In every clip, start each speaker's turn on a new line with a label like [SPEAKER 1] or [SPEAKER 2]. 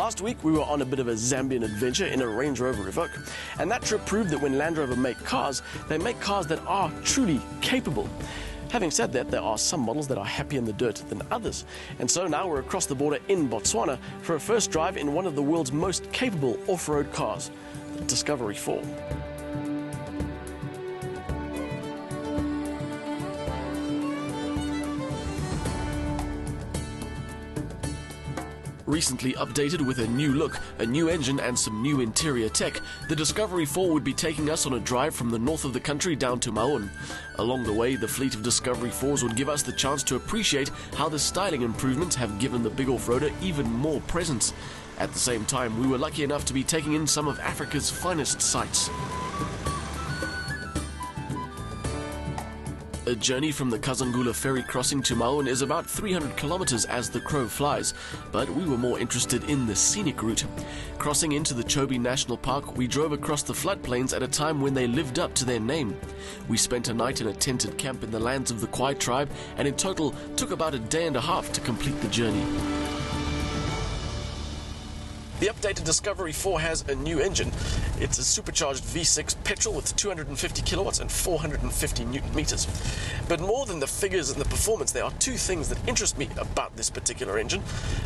[SPEAKER 1] Last week we were on a bit of a Zambian adventure in a Range Rover Evoque, and that trip proved that when Land Rover make cars, they make cars that are truly capable. Having said that, there are some models that are happier in the dirt than others, and so now we're across the border in Botswana for a first drive in one of the world's most capable off-road cars, the Discovery 4. Recently updated with a new look, a new engine and some new interior tech, the Discovery 4 would be taking us on a drive from the north of the country down to Maun. Along the way, the fleet of Discovery 4s would give us the chance to appreciate how the styling improvements have given the big off-roader even more presence. At the same time, we were lucky enough to be taking in some of Africa's finest sights. A journey from the Kazangula ferry crossing to Maun is about 300 kilometers as the crow flies, but we were more interested in the scenic route. Crossing into the Chobe National Park, we drove across the floodplains at a time when they lived up to their name. We spent a night in a tented camp in the lands of the Kwai tribe, and in total took about a day and a half to complete the journey. The updated Discovery 4 has a new engine. It's a supercharged V6 petrol with 250 kilowatts and 450 newton meters. But more than the figures and the performance, there are two things that interest me about this particular engine.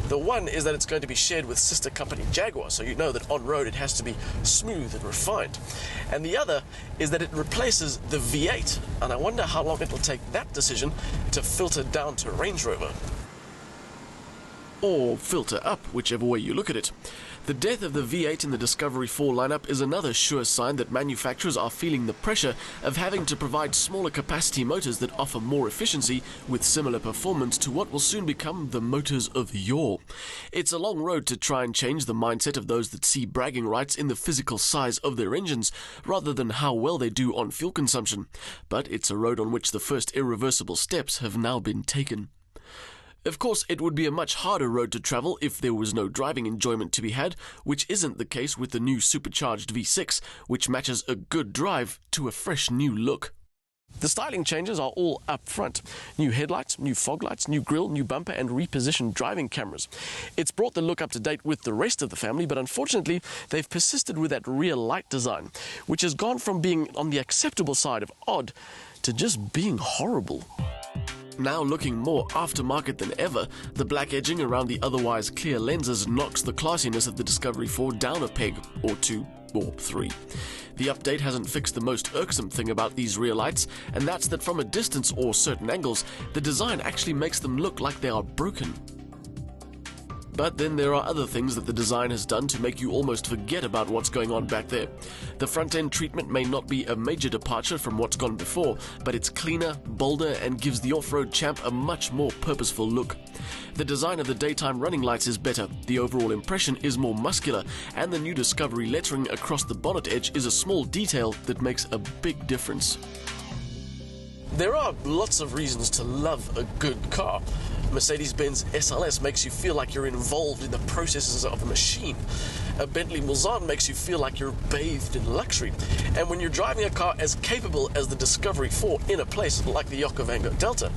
[SPEAKER 1] The one is that it's going to be shared with sister company Jaguar, so you know that on-road it has to be smooth and refined. And the other is that it replaces the V8, and I wonder how long it will take that decision to filter down to Range Rover. Or filter up, whichever way you look at it. The death of the V8 in the Discovery 4 lineup is another sure sign that manufacturers are feeling the pressure of having to provide smaller capacity motors that offer more efficiency with similar performance to what will soon become the motors of yore. It's a long road to try and change the mindset of those that see bragging rights in the physical size of their engines rather than how well they do on fuel consumption, but it's a road on which the first irreversible steps have now been taken. Of course, it would be a much harder road to travel if there was no driving enjoyment to be had, which isn't the case with the new supercharged V6, which matches a good drive to a fresh new look. The styling changes are all up front. New headlights, new fog lights, new grille, new bumper and repositioned driving cameras. It's brought the look up to date with the rest of the family, but unfortunately they've persisted with that rear light design, which has gone from being on the acceptable side of odd to just being horrible. Now looking more aftermarket than ever, the black edging around the otherwise clear lenses knocks the classiness of the Discovery 4 down a peg, or two, or three. The update hasn't fixed the most irksome thing about these rear lights, and that's that from a distance or certain angles, the design actually makes them look like they are broken. But then there are other things that the design has done to make you almost forget about what's going on back there. The front-end treatment may not be a major departure from what's gone before, but it's cleaner, bolder, and gives the off-road champ a much more purposeful look. The design of the daytime running lights is better, the overall impression is more muscular, and the new Discovery lettering across the bonnet edge is a small detail that makes a big difference. There are lots of reasons to love a good car. Mercedes-Benz SLS makes you feel like you're involved in the processes of a machine. A Bentley Mulsanne makes you feel like you're bathed in luxury. And when you're driving a car as capable as the Discovery 4 in a place like the Okavango Delta,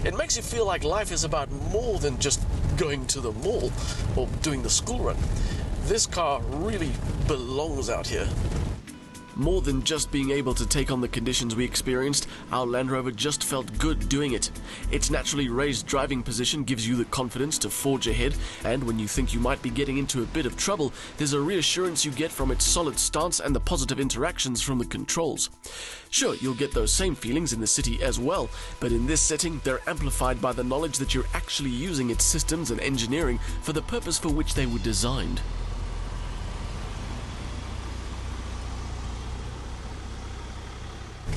[SPEAKER 1] it makes you feel like life is about more than just going to the mall or doing the school run. This car really belongs out here. More than just being able to take on the conditions we experienced, our Land Rover just felt good doing it. Its naturally raised driving position gives you the confidence to forge ahead, and when you think you might be getting into a bit of trouble, there's a reassurance you get from its solid stance and the positive interactions from the controls. Sure, you'll get those same feelings in the city as well, but in this setting, they're amplified by the knowledge that you're actually using its systems and engineering for the purpose for which they were designed.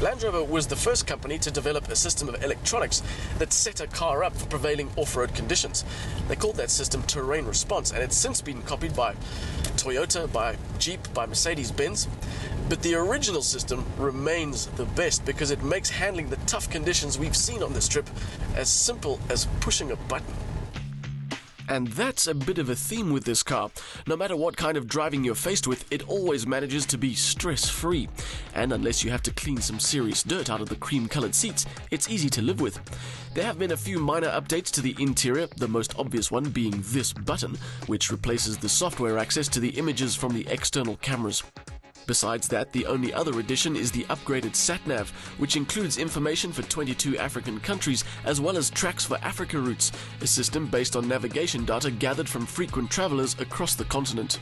[SPEAKER 1] Land Rover was the first company to develop a system of electronics that set a car up for prevailing off-road conditions. They called that system terrain response, and it's since been copied by Toyota, by Jeep, by Mercedes-Benz. But the original system remains the best because it makes handling the tough conditions we've seen on this trip as simple as pushing a button. And that's a bit of a theme with this car. No matter what kind of driving you're faced with, it always manages to be stress-free. And unless you have to clean some serious dirt out of the cream-colored seats, it's easy to live with. There have been a few minor updates to the interior, the most obvious one being this button, which replaces the software access to the images from the external cameras. Besides that, the only other addition is the upgraded sat-nav, which includes information for 22 African countries as well as tracks for Africa routes, a system based on navigation data gathered from frequent travelers across the continent.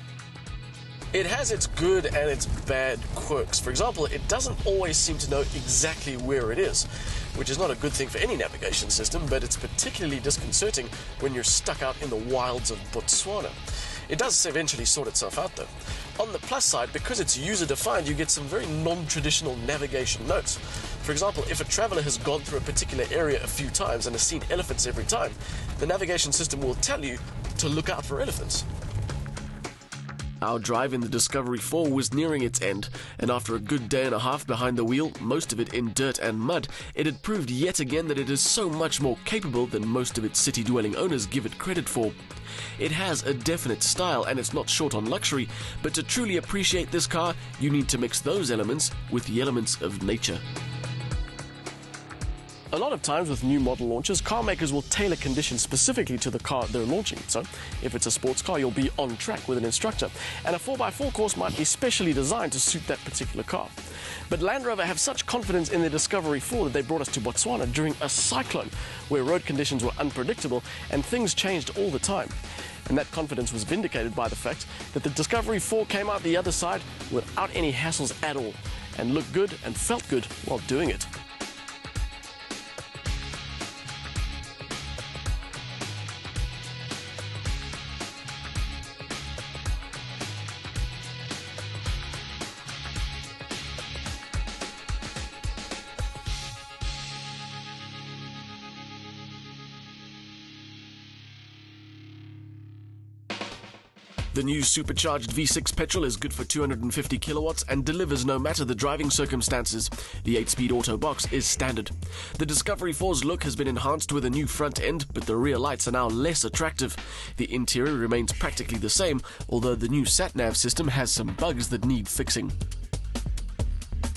[SPEAKER 1] It has its good and its bad quirks. For example, it doesn't always seem to know exactly where it is, which is not a good thing for any navigation system, but it's particularly disconcerting when you're stuck out in the wilds of Botswana. It does eventually sort itself out though. On the plus side, because it's user-defined, you get some very non-traditional navigation notes. For example, if a traveler has gone through a particular area a few times and has seen elephants every time, the navigation system will tell you to look out for elephants. Our drive in the Discovery 4 was nearing its end, and after a good day and a half behind the wheel, most of it in dirt and mud, it had proved yet again that it is so much more capable than most of its city-dwelling owners give it credit for. It has a definite style and it's not short on luxury, but to truly appreciate this car, you need to mix those elements with the elements of nature. A lot of times with new model launches, car makers will tailor conditions specifically to the car they're launching. So, if it's a sports car, you'll be on track with an instructor, and a 4x4 course might be specially designed to suit that particular car. But Land Rover have such confidence in their Discovery 4 that they brought us to Botswana during a cyclone, where road conditions were unpredictable and things changed all the time. And that confidence was vindicated by the fact that the Discovery 4 came out the other side without any hassles at all, and looked good and felt good while doing it. The new supercharged V6 petrol is good for 250 kilowatts and delivers no matter the driving circumstances. The 8-speed auto box is standard. The Discovery 4's look has been enhanced with a new front end, but the rear lights are now less attractive. The interior remains practically the same, although the new sat-nav system has some bugs that need fixing.